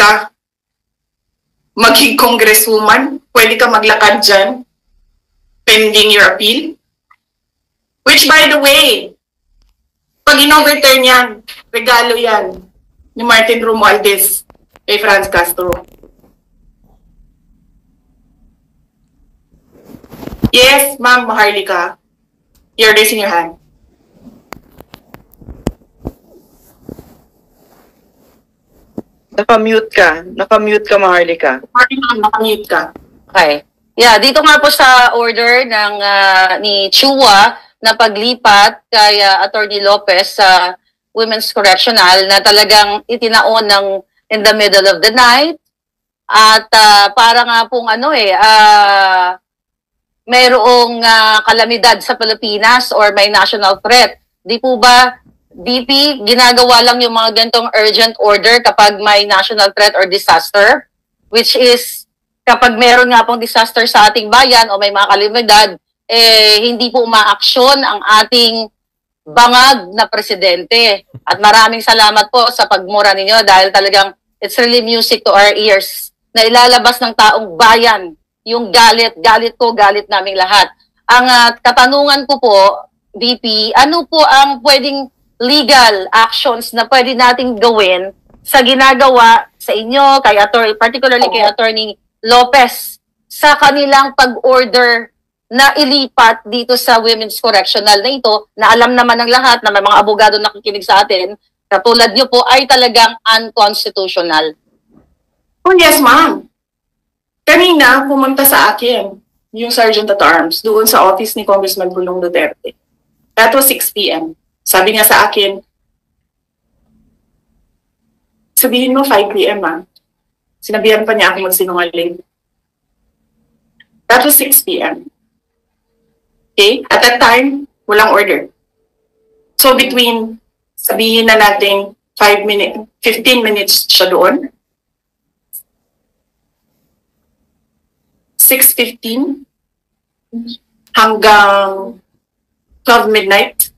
ka maging congresswoman, pwede ka maglakad dyan, pending your appeal. Which, by the way, pag in-overturn yan, regalo yan ni Martin Romualdez kay Franz Castro. Yes, Ma'am Maharlika. You're raising your hand. Naka-mute ka, Maharlika. Naka-mute ka. Okay. Yeah, dito nga po sa order ng ni Chua na paglipat kay Attorney Lopez sa Women's Correctional na talagang itinaon ng in the middle of the night at para nga pong mayroong kalamidad sa Pilipinas or may national threat. Di po ba, BP, ginagawa lang yung mga ganitong urgent order kapag may national threat or disaster? Which is, kapag meron nga pong disaster sa ating bayan o may mga kalamidad, hindi po umaaksyon ang ating bangag na presidente. At maraming salamat po sa pagmura ninyo dahil talagang it's really music to our ears na ilalabas ng taong bayan yung galit ko, galit naming lahat. Ang katanungan ko po, VP, ano po ang pwedeng legal actions na pwede nating gawin sa ginagawa sa inyo, kay particularly kay Attorney Lopez, sa kanilang pag-order na ilipat dito sa Women's Correctional na ito, na alam naman ng lahat na may mga abogado nakikinig sa atin, katulad nyo po, ay talagang unconstitutional. Oh yes, ma'am. Kanina, pumunta sa akin yung Sergeant at Arms doon sa office ni Congressman Pulong Duterte. That was 6 p.m. Sabi niya sa akin, sabihin mo 5 p.m. Sinabihan pa niya ako magsinungaling. That was 6 p.m. Okay? At that time, walang order. So between, sabihin na natin 15 minutes siya doon, 6:15 hanggang 12 midnight,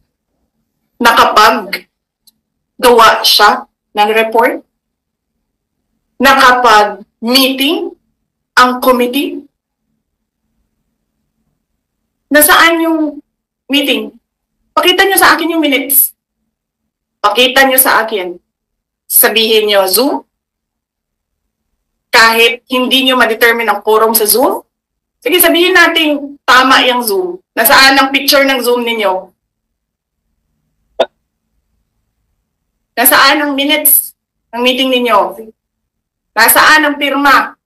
nakapag-gawa siya ng report, nakapag-meeting ang committee. Nasaan yung meeting? Pakita niyo sa akin yung minutes. Pakita niyo sa akin. Sabihin niyo, Zoom. Kahit hindi nyo ma-determine ang quorum sa Zoom, sige, sabihin natin tama yung Zoom. Nasaan ang picture ng Zoom ninyo? Nasaan ang minutes ng meeting ninyo? Nasaan ang pirma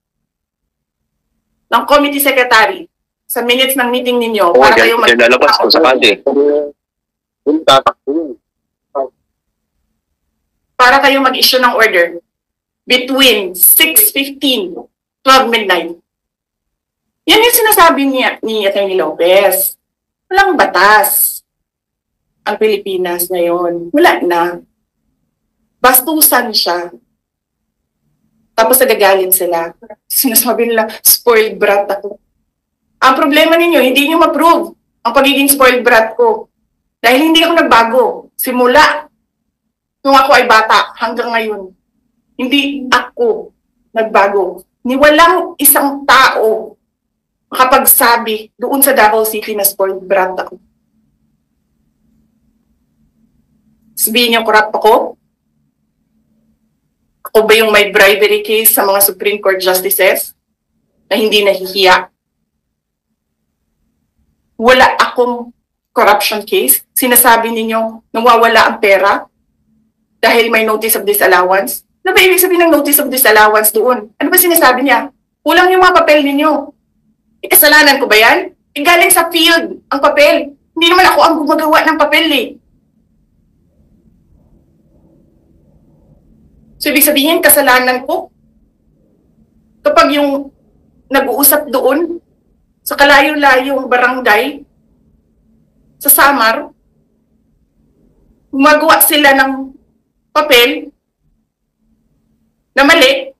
ng committee secretary sa minutes ng meeting ninyo? Para kayo lalabas kung sakali. Para kayo mag-issue ng order between 6:15, 12 midnight. Yan yung sinasabi ni Atty. Lopez. Walang batas ang Pilipinas ngayon. Wala na. Bastusan siya. Tapos nagagalit sila. Sinasabi nila, spoiled brat ako. Ang problema ninyo, hindi nyo ma-prove ang pagiging spoiled brat ko. Dahil hindi ako nagbago. Simula nung ako ay bata hanggang ngayon. Hindi ako nagbago. Ni walang isang tao makapagsabi doon sa Davao City na spoiled brat ako. Sabihin niyo, corrupt ako? Ako ba yung may bribery case sa mga Supreme Court justices na hindi nahihiya? Wala akong corruption case. Sinasabi ninyo nawawala ang pera dahil may notice of disallowance. Ano ba ibig sabihin ng notice of disallowance doon? Ano ba sinasabi niya? Kulang yung mga papel ninyo. Kasalanan ko ba yan? Galing sa field ang papel. Hindi naman ako ang gumagawa ng papel eh. So ibig sabihin, kasalanan ko kapag yung nag-uusap doon sa kalayo-layong barangay sa Samar, gumagawa sila ng papel na mali,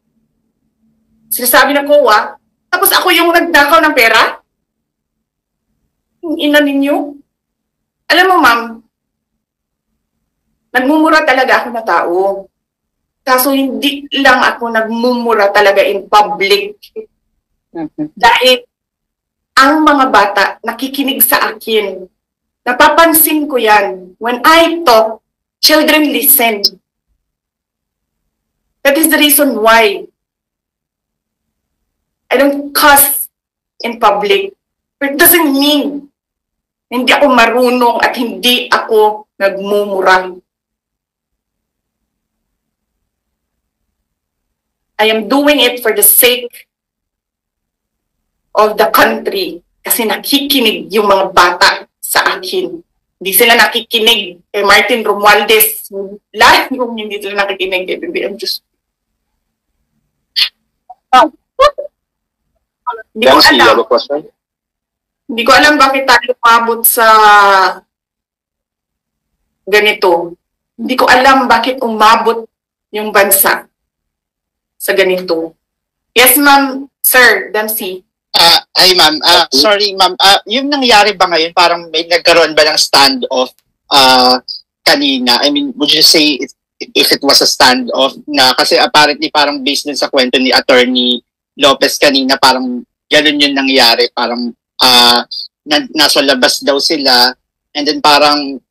sinasabi ng COA, tapos ako yung nagnakaw ng pera? Yung ina ninyo? Alam mo, ma'am, nagmumura talaga ako na tao. Kaso hindi lang ako nagmumura talaga in public. Dahil ang mga bata nakikinig sa akin. Napapansin ko yan. When I talk, children listen. That is the reason why I don't cuss in public. But it doesn't mean hindi ako marunong at hindi ako nagmumura. I am doing it for the sake of the country kasi nakikinig yung mga bata sa akin. Hindi sila nakikinig kay Martin Romualdez. Lahat yung hindi sila nakikinig kay BBM. Just... Hindi ko alam. Hindi ko alam bakit tayo umabot sa ganito. Hindi ko alam bakit umabot yung bansa sa ganito. Yes, ma'am. Sir, Dancy. Hi, ma'am. Sorry, ma'am. Yung nangyari ba ngayon, parang may nagkaroon ba ng standoff kanina? I mean, would you say if it was a standoff na, kasi apparently parang based din sa kwento ni Attorney Lopez kanina, parang ganun yung nangyari. Parang nasa labas daw sila and then parang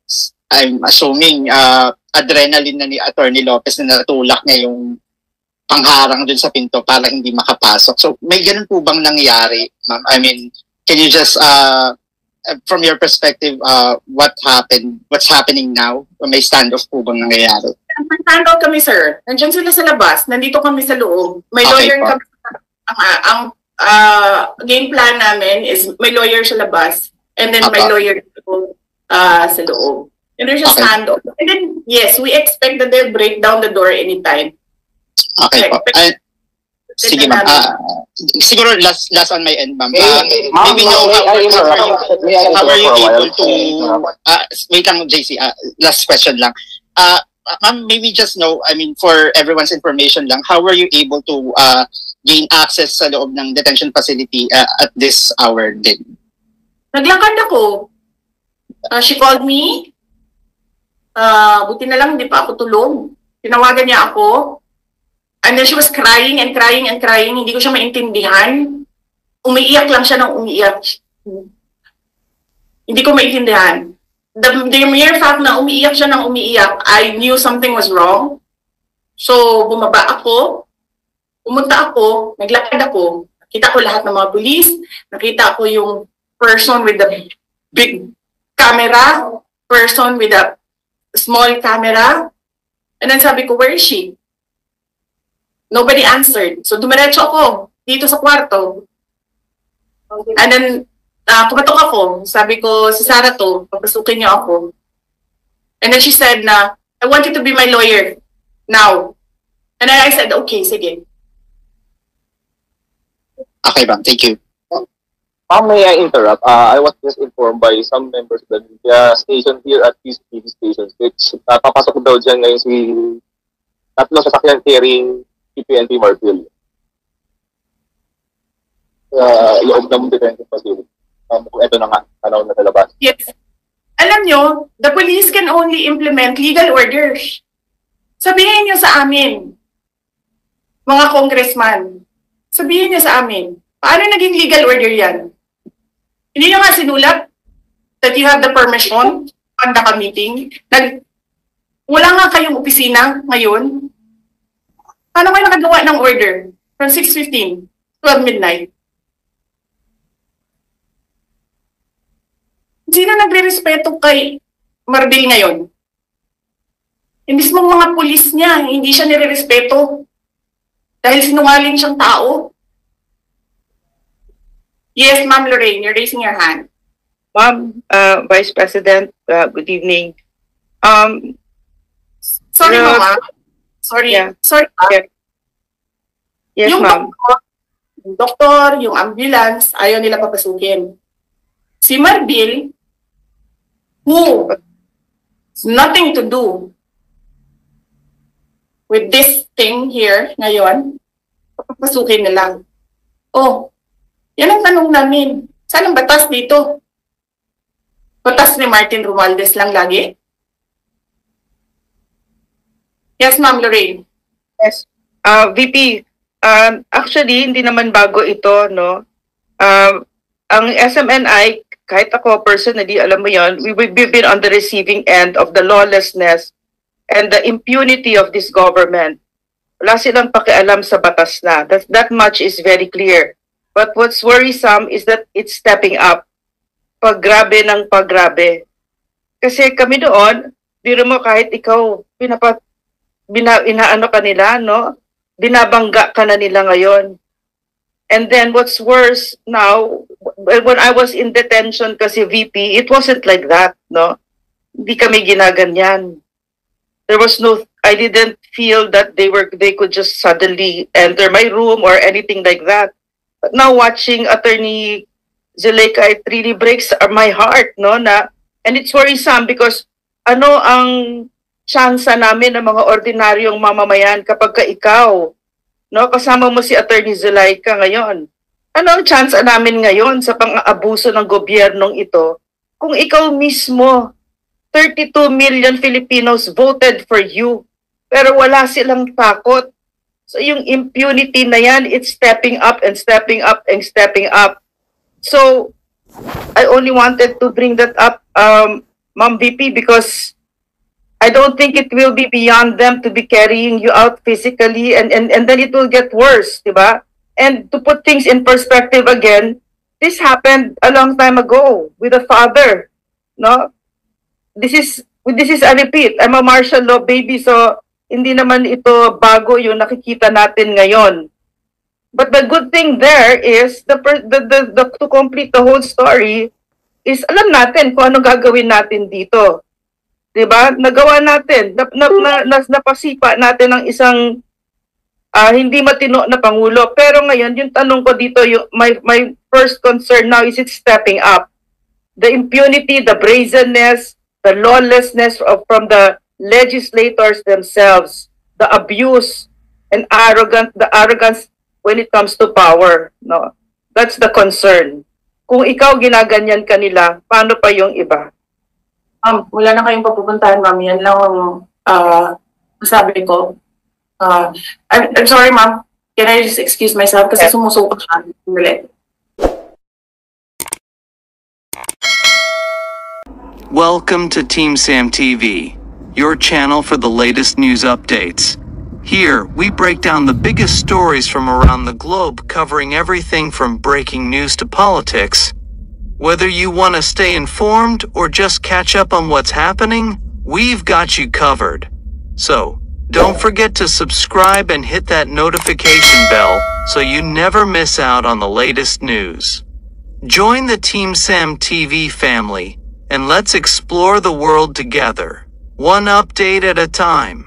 I'm assuming adrenaline na ni Attorney Lopez na natulak niya yung pangharang dun sa pinto para hindi makapasok. So, may ganun po bang nangyari, ma'am? I mean, can you just, from your perspective, what happened? What's happening now? May standoff po bang nangyayari? Standoff kami, sir. Nandiyan sila sa labas. Nandito kami sa loob. May lawyer kami. Ang game plan namin is may lawyer sa labas and then may lawyer sa loob. And there's a standoff. And then, yes, we expect that they'll break down the door anytime. Okay po. Sige ma'am. Siguro last on my end, ma'am. Maybe know how are you able to wait lang, JC. Last question lang. Ma'am, maybe just know, I mean, for everyone's information lang, how were you able to gain access sa loob ng detention facility at this hour din? Naglakad ako. She called me. Buti na lang, hindi pa ako tulog. Tinawagan niya ako. And then she was crying and crying and crying. Hindi ko siya maintindihan. Umiiyak lang siya ng umiiyak. Hindi ko maintindihan. The mere fact na umiiyak siya ng umiiyak, I knew something was wrong. So, bumaba ako. Pumunta ako. Naglakad ako. Nakita ko lahat ng mga pulis. Nakita ko yung person with the big camera. Person with a small camera. And then sabi ko, where is she? Nobody answered. So, dumiretso ako dito sa kwarto. And then, kumatok ako. Sabi ko, si Sarah to, papasukin niyo ako. And then she said na, I want you to be my lawyer now. And then I said, okay, sige. Okay, ma'am. Thank you. May I interrupt? I was just informed by some members of the media station here at PCTV station, which papasok daw dyan ngayon si tatlong sasakyan carrying PNP Marfil. Loob ng detention facility. Ito na nga, panahon na talabas. Yes. Alam nyo, the police can only implement legal orders. Sabihin nyo sa amin, mga congressman, sabihin nyo sa amin, paano naging legal order yan? Hindi nyo nga sinulat that you have the permission to conduct a meeting. Wala nga kayong opisina ngayon. Paano kayo nakagawa ng order from 6:15 to midnight? Sino nagre-respeto kay Marbil ngayon? Yung mismong mga pulis niya, hindi siya nire-respeto dahil sinungaling siyang tao. Yes, Ma'am Lorraine, you're raising your hand. Ma'am, Vice President, good evening. Sorry, Mama. Sorry. Yeah. Sorry. Yes, Yung ma'am. doktor, yung ambulance, ayaw nila papasukin. Si Marbil, who has nothing to do with this thing here ngayon, papasukin nila. Oh, yan ang tanong namin. Saan ang batas dito? Batas ni Martin Romualdez lang lagi? Yes, Ma'am Lorraine. Yes. VP, actually, hindi naman bago ito, no? Ang SMNI, kahit ako personally, alam mo yon, we've been on the receiving end of the lawlessness and the impunity of this government. Wala silang pakialam sa batas na. That much is very clear. But what's worrisome is that it's stepping up. Paggrabe ng paggrabe. Kasi kami doon, biro mo kahit ikaw, inaano ka nila, no? Binabangga ka na nila ngayon. And then what's worse now, when I was in detention kasi VP, it wasn't like that, no? Hindi kami ginaganyan. There was no, I didn't feel that they could just suddenly enter my room or anything like that. But now watching Attorney Zuleika, it really breaks my heart, no? And it's worrisome because ano ang tsansa namin ng mga ordinaryong mamamayan kapag ka ikaw, no, kasama mo si Attorney Zuleika ngayon. Ano ang tsansa namin ngayon sa pang-aabuso ng gobyernong ito kung ikaw mismo, 32 million Filipinos voted for you, pero wala silang takot. So yung impunity na yan, it's stepping up and stepping up and stepping up. So I only wanted to bring that up, Ma'am VP, because I don't think it will be beyond them to be carrying you out physically, and then it will get worse, diba? And to put things in perspective again, this happened a long time ago with a father, no? This is a repeat. I'm a martial law baby, so hindi naman ito bago yung nakikita natin ngayon. But the good thing there is to complete the whole story is alam natin kung ano gagawin natin dito. 'Di ba? Nagawa natin, napasipa natin ng isang hindi matino na pangulo. Pero ngayon, yung tanong ko dito, my first concern now is it's stepping up. The impunity, the brazenness, the lawlessness from the legislators themselves, the abuse and the arrogance when it comes to power, no? That's the concern. Kung ikaw ginaganyan kanila, paano pa yung iba? Wala na kayong papupuntahan, ma'am. Yan lang ang sabi ko. I'm sorry, ma'am. Can I just excuse myself? Kasi sumusuko siya. Welcome to Team Sam TV, your channel for the latest news updates. Here, we break down the biggest stories from around the globe, covering everything from breaking news to politics. Whether you want to stay informed or just catch up on what's happening, we've got you covered. So, don't forget to subscribe and hit that notification bell so you never miss out on the latest news. Join the Team Sam TV family, and let's explore the world together, one update at a time.